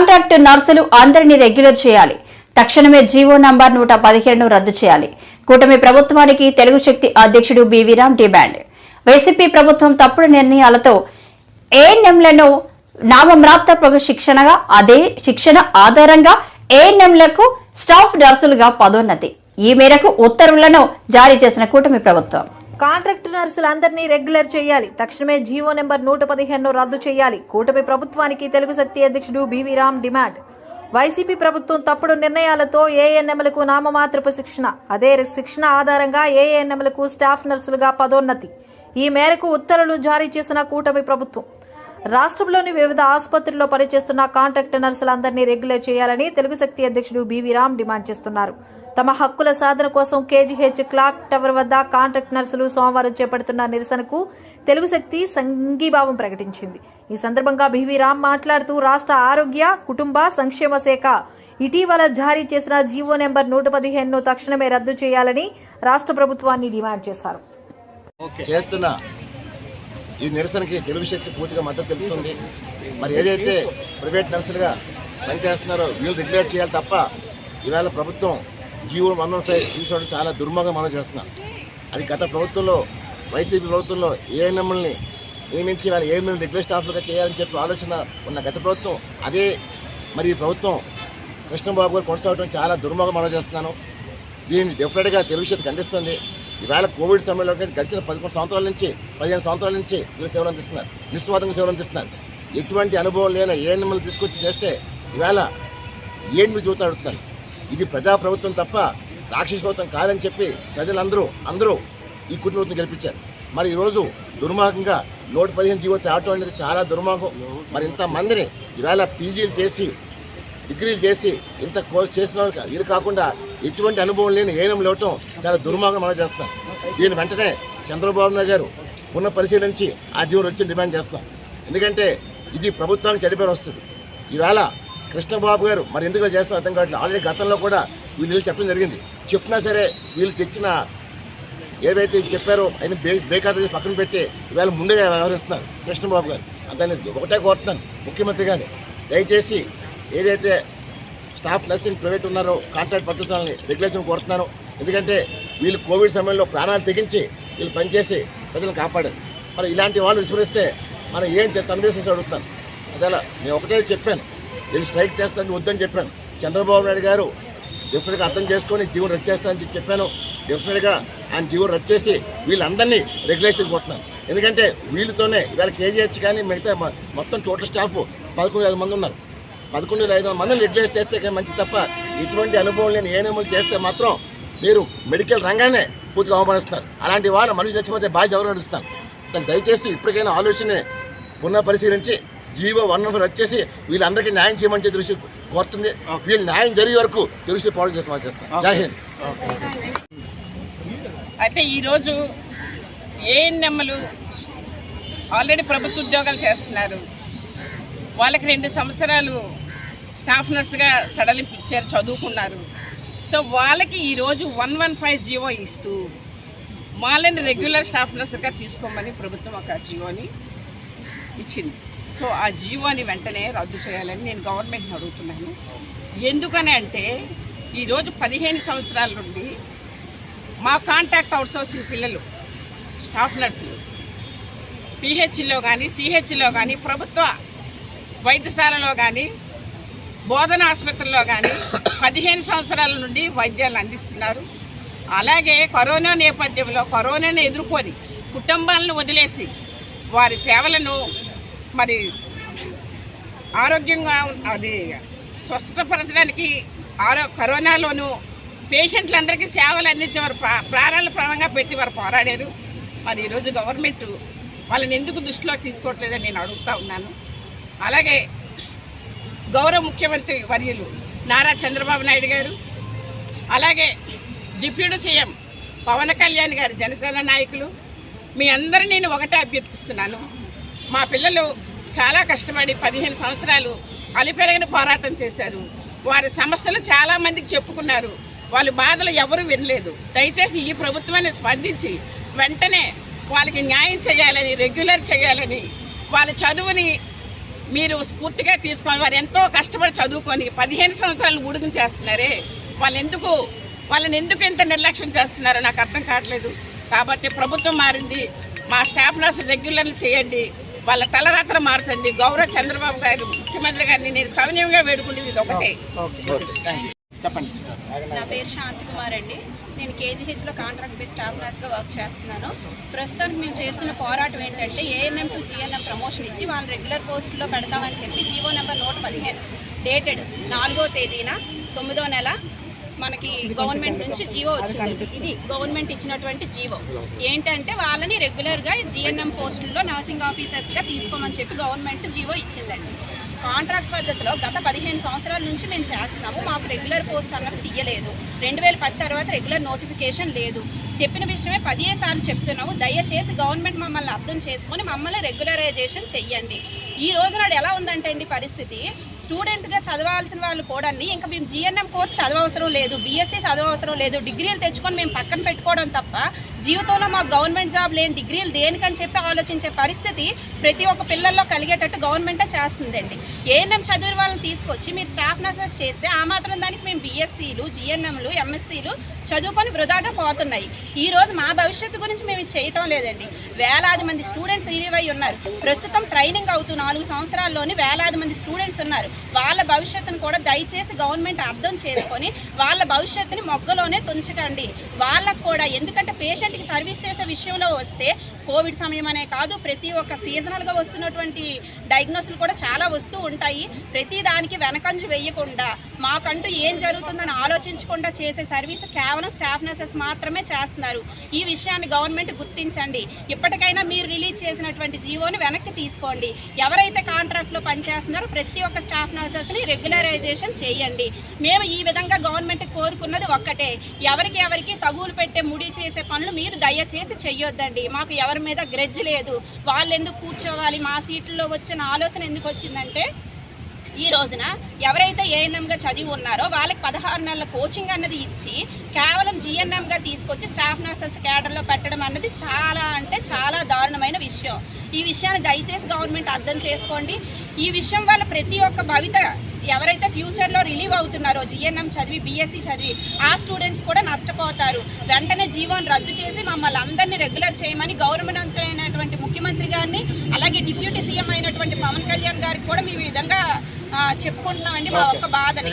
Contract నర్సులు అందరినీ regular చేయాలి. తక్షణమే జీవో నంబర్ 115ను రద్దు చేయాలి. కూటమి ప్రభుత్వానికి తెలుగు శక్తి అధ్యక్షుడు బివి రామ్ డిమాండ్. వైసీపీ ప్రభుత్వం తప్పుడు నిర్ణయాలతో ఏఎన్ఎంలను నామమాత్రపు శిక్షణగా అదే శిక్షణ ఆధారంగా ఏఎన్ఎంలకు స్టాఫ్ నర్సులుగా పదోన్నతి. ఈ మేరకు ఉత్తర్వులను జారీ చేసిన కూటమి ప్రభుత్వం కాంట్రాక్ట్ నర్సులందరినీ రెగ్యులర్ చేయాలి. తక్షణమే జీవో నెంబర్ 115ను రద్దు చేయాలి. కూటమి ప్రభుత్వానికి తెలుగు శక్తి అధ్యక్షుడు బివి రామ్ డిమాండ్. వైసీపీ ప్రభుత్వం తప్పుడు నిర్ణయాలతో ఏఎన్ఎంలకు నామమాత్రపు శిక్షణ, అదే శిక్షణ ఆధారంగా ఏఎన్ఎంలకు స్టాఫ్ నర్సులుగా పదోన్నతి. ఈ మేరకు ఉత్తర్వులు జారీ చేసిన కూటమి ప్రభుత్వం రాష్ట్రంలోని వివిధ ఆసుపత్రుల్లో పనిచేస్తున్న కాంట్రాక్ట్ నర్సులందరినీ రెగ్యులర్ చేయాలని తెలుగు శక్తి అధ్యక్షుడు బివి రామ్ డిమాండ్ చేస్తున్నారు. తమ హక్కుల సాధన కోసం కేజీహెచ్ క్లాక్ టవర్ వద్ద కాంట్రాక్ట్ నర్సులు సోమవారం చేపడుతున్న నిరసనకు తెలుగు శక్తి సంఘీభావం ప్రకటించింది. ఈ సందర్భంగా బివి రామ్ మాట్లాడుతూ రాష్ట్ర ఆరోగ్య కుటుంబ సంక్షేమ శాఖ ఇటీవల జారీ చేసిన జీవో నెంబర్ 115ను తక్షణమే రద్దు చేయాలని రాష్ట్ర ప్రభుత్వాన్ని డిమాండ్ చేశారు. ఈ నిరసనకి తెలుగు శక్తి పూర్తిగా మద్దతు తెలుపుతుంది. మరి ఏదైతే ప్రైవేట్ నర్సులుగా పనిచేస్తున్నారో వీళ్ళు రెగ్యులేట్ చేయాలి తప్ప ఈవేళ ప్రభుత్వం జీవో 115 తీసుకోవడం చాలా దుర్మార్గం మనం చేస్తున్నాం. అది గత ప్రభుత్వంలో వైసీపీ ప్రభుత్వంలో ఏఎన్ఎంఎల్ని నియమించి వాళ్ళ ఏఎన్ఎంఎల్ని రెగ్యులర్ స్టాఫ్లుగా చేయాలని చెప్పి ఆలోచన ఉన్న గత ప్రభుత్వం అదే మరి ఈ ప్రభుత్వం కృష్ణబాబు గారు కొనసాగడం చాలా దుర్మార్గం మనం చేస్తున్నాను. దీన్ని డెఫినెట్గా తెలుగు శక్తి ఖండిస్తుంది. ఈవేళ కోవిడ్ సమయంలో గడిచిన 15 సంవత్సరాల నుంచి వీళ్ళు సేవలు అందిస్తున్నారు, నిస్వార్థంగా సేవలు అందిస్తున్నారు. ఎటువంటి అనుభవం లేని ఏఎన్ఎంఎల్ని తీసుకొచ్చి చేస్తే ఈవేళ ఏంటి మీరు చూస్తూ అడుగుతున్నారు. ఇది ప్రజాప్రభుత్వం తప్ప రాక్షస ప్రభుత్వం కాదని చెప్పి ప్రజలందరూ ఈ కుటుంబం గెలిపించారు. మరి ఈరోజు దుర్మార్గంగా 115 జీవో తేవటం అనేది చాలా దుర్మార్గం. మరి ఇంతమందిని ఈవేళ పీజీలు చేసి డిగ్రీలు చేసి ఇంత కోర్స్ చేసిన ఇది కాకుండా ఎటువంటి అనుభవం లేని ఏఎన్ఎంలు ఇవ్వటం చాలా దుర్మార్గం మనం చేస్తాం. దీని వెంటనే చంద్రబాబు నాయుడు గారు పునః పరిశీలించి ఆ జీవో వచ్చి డిమాండ్ చేస్తాం. ఎందుకంటే ఇది ప్రభుత్వానికి చెడిపేరు వస్తుంది. ఈవేళ కృష్ణబాబు గారు మరి ఎందుకు చేస్తారో అర్థం కావట్లేదు. ఆల్రెడీ గతంలో కూడా వీళ్ళు చెప్పడం జరిగింది. చెప్పినా సరే వీళ్ళు తెచ్చిన ఏవైతే చెప్పారో ఆయన బేఖాతా పక్కన పెట్టి ఈవేళ ముందుగా వ్యవహరిస్తున్నారు కృష్ణబాబు గారు. దాన్ని ఒకటే కోరుతున్నాను ముఖ్యమంత్రి గారిని, దయచేసి ఏదైతే స్టాఫ్ నర్సింగ్ ప్రైవేట్ ఉన్నారో కాంట్రాక్ట్ పద్ధతులని రెగ్యులేషన్ కోరుతున్నాను. ఎందుకంటే వీళ్ళు కోవిడ్ సమయంలో ప్రాణాలు తెగించి వీళ్ళు పనిచేసి ప్రజలను కాపాడారు. మరి ఇలాంటి వాళ్ళు విస్మరిస్తే మనం ఏం చేస్తాం సందేశం అడుగుతాను. అదేలా నేను ఒకటే చెప్పాను, వీళ్ళు స్ట్రైక్ చేస్తానని వద్దని చెప్పాను. చంద్రబాబు నాయుడు గారు డెఫినెట్గా అర్థం చేసుకొని జీవో రద్దు చేస్తానని చెప్పాను. డెఫినెట్గా ఆయన జీవో రద్దు చేసి వీళ్ళందరినీ రెగ్యులేషన్ కోరుతున్నాను. ఎందుకంటే వీళ్ళతోనే ఇవాళ కేజీహెచ్ కానీ మిగతా మొత్తం టోటల్ స్టాఫ్ 11,500 మంది ఉన్నారు. 11,500 మందిని రెగ్యులేట్ చేస్తే మంచి తప్ప ఇటువంటి అనుభవం లేని ఏఎన్ఎంలు చేస్తే మాత్రం మీరు మెడికల్ రంగానే పూర్తిగా అవమానిస్తున్నారు. అలాంటి వాళ్ళు మనిషి చచ్చిపోతే బాధ్యత ఎవరు నడుస్తాను. దాన్ని దయచేసి ఇప్పటికైనా ఆలోచన పునః పరిశీలించి జీవో 115 వచ్చేసి వీళ్ళందరికీ న్యాయం చేయమని దృష్టి కోరుతుంది. వీళ్ళు న్యాయం జరిగే వరకు దృష్టి పోవడం చేస్తాం. జై హింద్. అయితే ఈరోజు ఏఎన్ఎంలు ఆల్రెడీ ప్రభుత్వ ఉద్యోగాలు చేస్తున్నారు. వాళ్ళకి 2 సంవత్సరాలు స్టాఫ్ నర్సుగా సడలింపు ఇచ్చారు, చదువుకున్నారు. సో వాళ్ళకి ఈరోజు 115 జీవో ఇస్తూ వాళ్ళని రెగ్యులర్ స్టాఫ్ నర్సుగా తీసుకోమని ప్రభుత్వం ఒక జీవోని ఇచ్చింది. సో ఆ జీవోని వెంటనే రద్దు చేయాలని నేను గవర్నమెంట్ని అడుగుతున్నాను. ఎందుకని అంటే ఈరోజు 15 సంవత్సరాల నుండి మా కాంట్రాక్ట్ అవుట్సోర్సింగ్ పిల్లలు స్టాఫ్ నర్సులు పిహెచ్లో కానీ సిహెచ్లో కానీ ప్రభుత్వ వైద్యశాలలో కానీ బోధన ఆసుపత్రుల్లో కానీ 15 సంవత్సరాల నుండి వైద్యాలు అందిస్తున్నారు. అలాగే కరోనా నేపథ్యంలో కరోనాను ఎదుర్కొని కుటుంబాలను వదిలేసి వారి సేవలను మరి ఆరోగ్యంగా అది స్వస్థపరచడానికి కరోనాలోనూ పేషెంట్లందరికీ సేవలు అందించే వారు ప్రాణాలు ప్రాణంగా పెట్టి వారు పోరాడారు. మరి ఈరోజు గవర్నమెంట్ వాళ్ళని ఎందుకు దృష్టిలోకి తీసుకోవట్లేదని నేను అడుగుతూ ఉన్నాను. అలాగే గౌరవ ముఖ్యమంత్రి వర్యులు నారా చంద్రబాబు నాయుడు గారు, అలాగే డిప్యూటీ సీఎం పవన్ కళ్యాణ్ గారు, జనసేన నాయకులు, మీ అందరినీ నేను ఒకటే అభ్యర్థిస్తున్నాను. మా పిల్లలు చాలా కష్టపడి 15 సంవత్సరాలు అలిపెరగని పోరాటం చేశారు. వారి సమస్యలు చాలామందికి చెప్పుకున్నారు. వాళ్ళ బాధలు ఎవరు వినలేదు. దయచేసి ఈ ప్రభుత్వాన్ని స్పందించి వెంటనే వాళ్ళకి న్యాయం చేయాలని, రెగ్యులర్ చేయాలని, వాళ్ళ చదువుని మీరు స్ఫూర్తిగా తీసుకొని వారు ఎంతో కష్టపడి చదువుకొని 15 సంవత్సరాలు ఊడుగుని చేస్తున్నారే వాళ్ళని ఎందుకు ఇంత నిర్లక్ష్యం చేస్తున్నారో నాకు అర్థం కావట్లేదు. కాబట్టి ప్రభుత్వం మారింది, మా స్టాఫ్ నర్సు రెగ్యులర్లు చేయండి, వాళ్ళ తలరాత్ర మార్చండి. గౌరవ చంద్రబాబు గారు ముఖ్యమంత్రి గారిని నేను సవినయంగా వేడుకునేది ఇది ఒకటే. చెప్పండి. నా పేరు శాంతి కుమార్ అండి. నేను కేజీహెచ్లో కాంట్రాక్ట్ బేస్ స్టాఫ్ నర్స్గా వర్క్ చేస్తున్నాను. ప్రస్తుతానికి మేము చేస్తున్న పోరాటం ఏంటంటే ఏఎన్ఎం టు జీఎన్ఎం ప్రమోషన్ ఇచ్చి వాళ్ళని రెగ్యులర్ పోస్టులో పెడతామని చెప్పి జీవో నెంబర్ 115 డేటెడ్ 4వ తేదీన 9వ నెల మనకి గవర్నమెంట్ నుంచి జీవో వచ్చింది. ఇది గవర్నమెంట్ ఇచ్చినటువంటి జీవో ఏంటంటే వాళ్ళని రెగ్యులర్గా జీఎన్ఎం పోస్టుల్లో నర్సింగ్ ఆఫీసర్స్గా తీసుకోమని చెప్పి గవర్నమెంట్ జీవో ఇచ్చిందండి. కాంట్రాక్ట్ పద్ధతిలో గత 15 సంవత్సరాల నుంచి మేము చేస్తున్నాము. మాకు రెగ్యులర్ పోస్ట్ అన్నది తీయలేదు. 2010 తర్వాత రెగ్యులర్ నోటిఫికేషన్ లేదు. చెప్పిన విషయమే 10 సార్లు చెప్తున్నాము. దయచేసి గవర్నమెంట్ మమ్మల్ని అర్థం చేసుకొని మమ్మల్ని రెగ్యులరైజేషన్ చెయ్యండి. ఈ రోజు నాడు ఎలా ఉందంటే అండి పరిస్థితి, స్టూడెంట్గా చదవాల్సిన వాళ్ళు కూడా ఇంకా మేము జీఎన్ఎం కోర్స్ చదవవసరం లేదు, బీఎస్సీ చదవవసరం లేదు, డిగ్రీలు తెచ్చుకొని మేము పక్కన పెట్టుకోవడం తప్ప జీవితంలో మాకు గవర్నమెంట్ జాబ్ లేని డిగ్రీలు దేనికని చెప్పి ఆలోచించే పరిస్థితి ప్రతి ఒక్క పిల్లల్లో కలిగేటట్టు గవర్నమెంటే చేస్తుందండి. ఏఎన్ఎం చదివిన వాళ్ళని తీసుకొచ్చి మీరు స్టాఫ్ నర్సెస్ చేస్తే ఆ మాత్రం దానికి మేము బీఎస్సీలు, జీఎన్ఎంలు, ఎంఎస్సీలు చదువుకొని వృధాగా పోతున్నాయి. ఈ రోజు మా భవిష్యత్తు గురించి మేము ఇది చేయటం లేదండి. వేలాది మంది స్టూడెంట్స్ రిలీవ్ అయి ఉన్నారు. ప్రస్తుతం ట్రైనింగ్ అవుతూ 4 సంవత్సరాల్లోని వేలాది మంది స్టూడెంట్స్ ఉన్నారు. వాళ్ళ భవిష్యత్తును కూడా దయచేసి గవర్నమెంట్ అర్థం చేసుకొని వాళ్ళ భవిష్యత్తుని మొగ్గలోనే తుంచకండి. వాళ్ళకు కూడా ఎందుకంటే పేషెంట్కి సర్వీస్ చేసే విషయంలో వస్తే కోవిడ్ సమయం అనే కాదు, ప్రతి ఒక్క సీజనల్గా వస్తున్నటువంటి డయాగ్నోసులు కూడా చాలా వస్తూ ఉంటాయి. ప్రతి దానికి వెనకంజు వేయకుండా మాకంటూ ఏం జరుగుతుందని ఆలోచించకుండా చేసే సర్వీస్ కేవలం స్టాఫ్ నర్సెస్ మాత్రమే చేస్తున్నారు. ఈ విషయాన్ని గవర్నమెంట్ గుర్తించండి. ఇప్పటికైనా మీరు రిలీజ్ చేసినటువంటి జీవోని వెనక్కి తీసుకోండి. ఎవరైతే కాంట్రాక్ట్లో పనిచేస్తున్నారో ప్రతి ఒక్క స్టాఫ్ నర్సెస్ని రెగ్యులరైజేషన్ చేయండి. మేము ఈ విధంగా గవర్నమెంట్ కోరుకున్నది ఒక్కటే, ఎవరికి తగులు పెట్టే ముడి చేసే పనులు మీరు దయచేసి చెయ్యొద్దండి. మాకు ఎవరి మీద గ్రెడ్జ్ లేదు. వాళ్ళు ఎందుకు కూర్చోవాలి, మా సీట్లలో వచ్చిన ఆలోచన ఎందుకు వచ్చిందంటే ఈ రోజున ఎవరైతే ఏఎన్ఎంగా చదివి ఉన్నారో వాళ్ళకి 16 నెలల కోచింగ్ అన్నది ఇచ్చి కేవలం జీఎన్ఎంగా తీసుకొచ్చి స్టాఫ్ నర్సెస్ క్యాడర్లో పెట్టడం అన్నది చాలా అంటే చాలా దారుణమైన విషయం. ఈ విషయాన్ని దయచేసి గవర్నమెంట్ అర్థం చేసుకోండి. ఈ విషయం వల్ల ప్రతి ఒక్క భవిత ఎవరైతే ఫ్యూచర్లో రిలీవ్ అవుతున్నారో జీఎన్ఎం చదివి బీఎస్సీ చదివి ఆ స్టూడెంట్స్ కూడా నష్టపోతారు. వెంటనే జీవోని రద్దు చేసి మమ్మల్ని అందరినీ రెగ్యులర్ చేయమని గవర్నమెంట్ అయినటువంటి ముఖ్యమంత్రి గారిని అలాగే డిప్యూటీ సీఎం అయినటువంటి పవన్ కళ్యాణ్ గారికి కూడా మేము ఈ విధంగా చెప్పుకుంటున్నామండి మా ఒక్క బాధని.